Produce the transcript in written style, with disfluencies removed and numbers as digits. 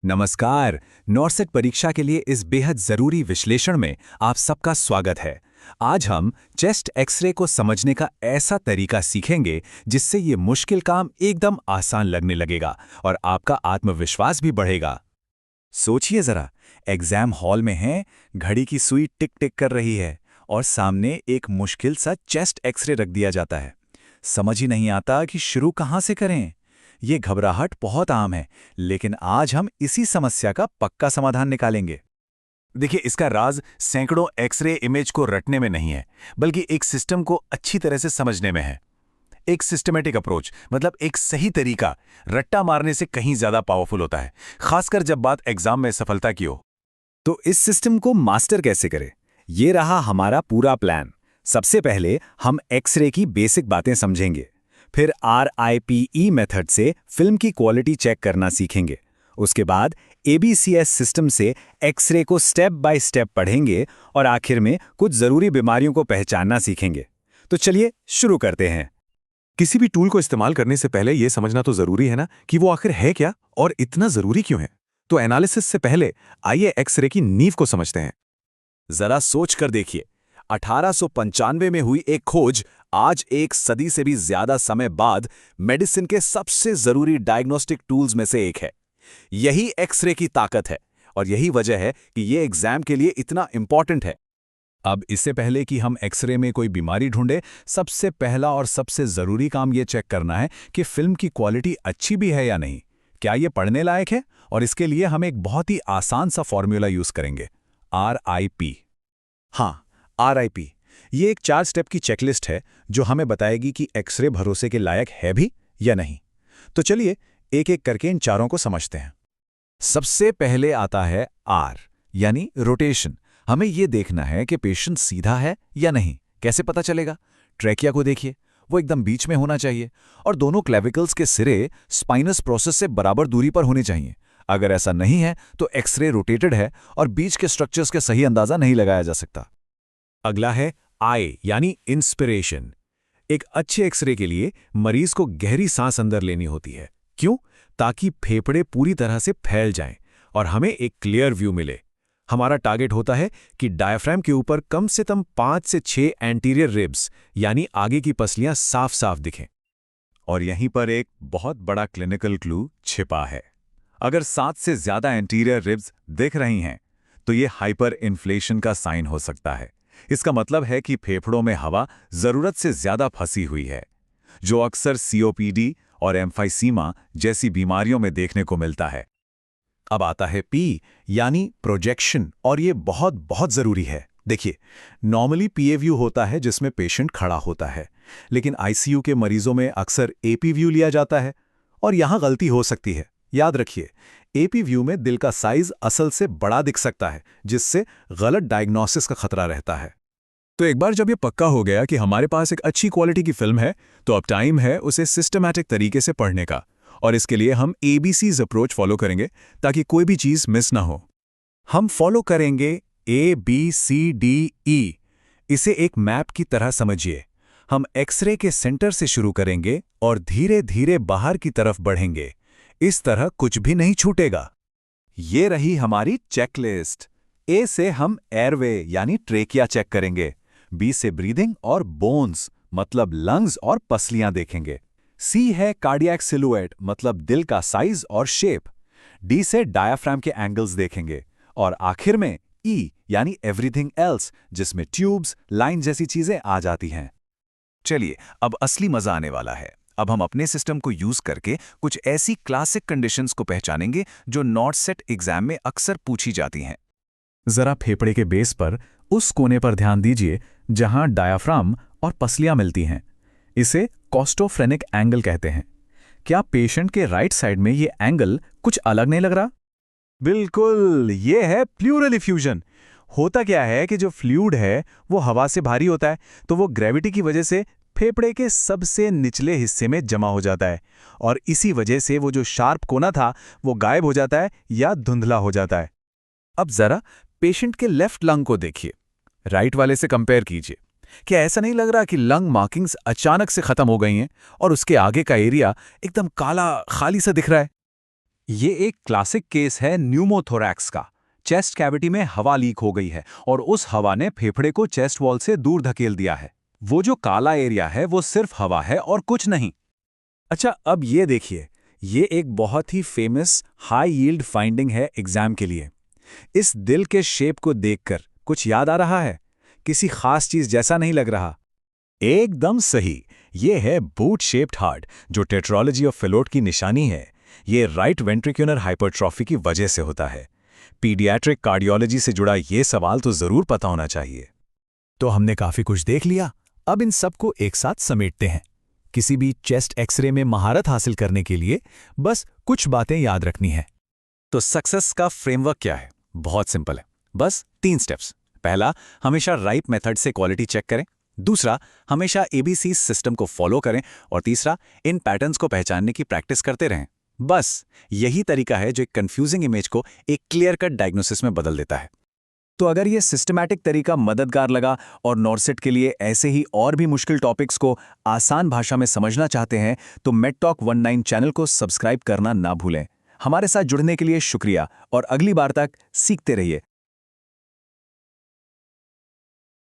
नमस्कार। नॉर्सेट परीक्षा के लिए इस बेहद जरूरी विश्लेषण में आप सबका स्वागत है। आज हम चेस्ट एक्सरे को समझने का ऐसा तरीका सीखेंगे जिससे ये मुश्किल काम एकदम आसान लगने लगेगा और आपका आत्मविश्वास भी बढ़ेगा। सोचिए जरा, एग्जाम हॉल में हैं, घड़ी की सुई टिक टिक कर रही है और सामने एक मुश्किल सा चेस्ट एक्सरे रख दिया जाता है। समझ ही नहीं आता कि शुरू कहाँ से करें। ये घबराहट बहुत आम है, लेकिन आज हम इसी समस्या का पक्का समाधान निकालेंगे। देखिए, इसका राज सैकड़ों एक्सरे इमेज को रटने में नहीं है, बल्कि एक सिस्टम को अच्छी तरह से समझने में है। एक सिस्टमैटिक अप्रोच, मतलब एक सही तरीका, रट्टा मारने से कहीं ज्यादा पावरफुल होता है, खासकर जब बात एग्जाम में सफलता की हो। तो इस सिस्टम को मास्टर कैसे करें? ये रहा हमारा पूरा प्लान। सबसे पहले हम एक्सरे की बेसिक बातें समझेंगे, फिर RIPE मेथड से फिल्म की क्वालिटी चेक करना सीखेंगे। उसके बाद ABCS सिस्टम से एक्सरे को स्टेप बाय स्टेप पढ़ेंगे और आखिर में कुछ जरूरी बीमारियों को पहचानना सीखेंगे। तो चलिए शुरू करते हैं। किसी भी टूल को इस्तेमाल करने से पहले यह समझना तो जरूरी है ना कि वो आखिर है क्या और इतना जरूरी क्यों है। तो एनालिसिस से पहले आइए एक्सरे की नींव को समझते हैं। जरा सोच कर देखिए, 1895 में हुई एक खोज आज एक सदी से भी ज्यादा समय बाद मेडिसिन के सबसे जरूरी डायग्नोस्टिक टूल्स में से एक है। यही एक्सरे की ताकत है और यही वजह है कि ये एग्जाम के लिए इतना इंपॉर्टेंट है। अब इससे पहले कि हम एक्सरे में कोई बीमारी ढूंढे, सबसे पहला और सबसे जरूरी काम ये चेक करना है कि फिल्म की क्वालिटी अच्छी भी है या नहीं। क्या ये पढ़ने लायक है? और इसके लिए हम एक बहुत ही आसान सा फॉर्मूला यूज करेंगे, RIP। हाँ, RIP ये एक 4 स्टेप की चेकलिस्ट है जो हमें बताएगी कि एक्सरे भरोसे के लायक है भी या नहीं। तो चलिए एक एक करके इन चारों को समझते हैं। सबसे पहले आता है R, यानी रोटेशन। हमें यह देखना है कि पेशेंट सीधा है या नहीं। कैसे पता चलेगा? ट्रैकिया को देखिए, वो एकदम बीच में होना चाहिए और दोनों क्लेविकल्स के सिरे स्पाइनस प्रोसेस से बराबर दूरी पर होने चाहिए। अगर ऐसा नहीं है तो एक्सरे रोटेटेड है और बीच के स्ट्रक्चर्स के सही अंदाजा नहीं लगाया जा सकता। अगला है I, यानी इंस्पिरेशन। एक अच्छे एक्सरे के लिए मरीज को गहरी सांस अंदर लेनी होती है। क्यों? ताकि फेफड़े पूरी तरह से फैल जाएं और हमें एक क्लियर व्यू मिले। हमारा टारगेट होता है कि डायफ्राम के ऊपर कम से कम 5 से 6 एंटीरियर रिब्स, यानी आगे की पसलियां साफ साफ दिखें। और यहीं पर एक बहुत बड़ा क्लिनिकल क्लू छिपा है। अगर 7 से ज्यादा एंटीरियर रिब्स दिख रही हैं, तो ये हाइपर इन्फ्लेशन का साइन हो सकता है। इसका मतलब है कि फेफड़ों में हवा जरूरत से ज्यादा फंसी हुई है, जो अक्सर COPD और एम्फाइसीमा जैसी बीमारियों में देखने को मिलता है। अब आता है P, यानी प्रोजेक्शन, और ये बहुत बहुत जरूरी है। देखिए, नॉर्मली PA व्यू होता है जिसमें पेशेंट खड़ा होता है, लेकिन ICU के मरीजों में अक्सर AP व्यू लिया जाता है और यहां गलती हो सकती है। याद रखिए, AP व्यू में दिल का साइज असल से बड़ा दिख सकता है, जिससे गलत डायग्नोसिस का खतरा रहता है। तो एक बार जब ये पक्का हो गया कि हमारे पास एक अच्छी क्वालिटी की फिल्म है, तो अब टाइम है उसे सिस्टमैटिक तरीके से पढ़ने का। और इसके लिए हम ABCs अप्रोच फॉलो करेंगे ताकि कोई भी चीज मिस ना हो। हम फॉलो करेंगे ABCDE। इसे एक मैप की तरह समझिए। हम एक्सरे के सेंटर से शुरू करेंगे और धीरे धीरे बाहर की तरफ बढ़ेंगे। इस तरह कुछ भी नहीं छूटेगा। ये रही हमारी चेकलिस्ट। A से हम एयरवे यानी ट्रेकिया चेक करेंगे। B से ब्रीदिंग और बोन्स, मतलब लंग्स और पसलियां देखेंगे। C है कार्डियक सिलुएट, मतलब दिल का साइज और शेप। D से डायाफ्राम के एंगल्स देखेंगे और आखिर में E यानी एवरीथिंग एल्स, जिसमें ट्यूब्स, लाइन जैसी चीजें आ जाती हैं। चलिए, अब असली मजा आने वाला है। अब हम अपने सिस्टम को यूज करके कुछ ऐसी क्लासिक कंडीशंस को पहचानेंगे जो नॉर्सेट एग्जाम में अक्सर पूछी जाती हैं। जरा फेफड़े के बेस पर उस कोने पर ध्यान दीजिए जहां डायाफ्राम और पसलियां मिलती हैं। इसे कॉस्टोफ्रेनिक एंगल कहते हैं। क्या पेशेंट के राइट साइड में ये एंगल कुछ अलग नहीं लग रहा? बिल्कुल, ये है प्लूरल इफ्यूजन। होता क्या है कि जो फ्लूइड है वो हवा से भारी होता है, तो वो ग्रेविटी की वजह से फेफड़े के सबसे निचले हिस्से में जमा हो जाता है और इसी वजह से वो जो शार्प कोना था वो गायब हो जाता है या धुंधला हो जाता है। अब जरा पेशेंट के लेफ्ट लंग को देखिए, राइट वाले से कंपेयर कीजिए। क्या ऐसा नहीं लग रहा कि लंग मार्किंग्स अचानक से खत्म हो गई हैं और उसके आगे का एरिया एकदम काला खाली सा दिख रहा है? ये एक क्लासिक केस है न्यूमोथोरैक्स का। चेस्ट कैविटी में हवा लीक हो गई है और उस हवा ने फेफड़े को चेस्ट वॉल से दूर धकेल दिया है। वो जो काला एरिया है वो सिर्फ हवा है और कुछ नहीं। अच्छा, अब ये देखिए, ये एक बहुत ही फेमस हाई यील्ड फाइंडिंग है एग्जाम के लिए। इस दिल के शेप को देखकर कुछ याद आ रहा है? किसी खास चीज जैसा नहीं लग रहा। एकदम सही। ये है बूट शेप्ड हार्ट, जो टेट्रोलॉजी ऑफ फेलोट की निशानी है। ये राइट वेंट्रिक्युलर हाइपरट्रॉफी की वजह से होता है। पीडियाट्रिक कार्डियोलॉजी से जुड़ा ये सवाल तो जरूर पता होना चाहिए। तो हमने काफी कुछ देख लिया, अब इन सबको एक साथ समेटते हैं। किसी भी चेस्ट एक्सरे में महारत हासिल करने के लिए बस कुछ बातें याद रखनी है। तो सक्सेस का फ्रेमवर्क क्या है? बहुत सिंपल है, बस 3 स्टेप्स। पहला, हमेशा राइट मेथड से क्वालिटी चेक करें। दूसरा, हमेशा एबीसी सिस्टम को फॉलो करें। और तीसरा, इन पैटर्न्स को पहचानने की प्रैक्टिस करते रहें। बस यही तरीका है जो एक कंफ्यूजिंग इमेज को एक क्लियर कट डायग्नोसिस में बदल देता है। तो अगर ये सिस्टमैटिक तरीका मददगार लगा और नॉर्सेट के लिए ऐसे ही और भी मुश्किल टॉपिक्स को आसान भाषा में समझना चाहते हैं तो मेडटॉक 19 चैनल को सब्सक्राइब करना ना भूलें। हमारे साथ जुड़ने के लिए शुक्रिया और अगली बार तक सीखते रहिए।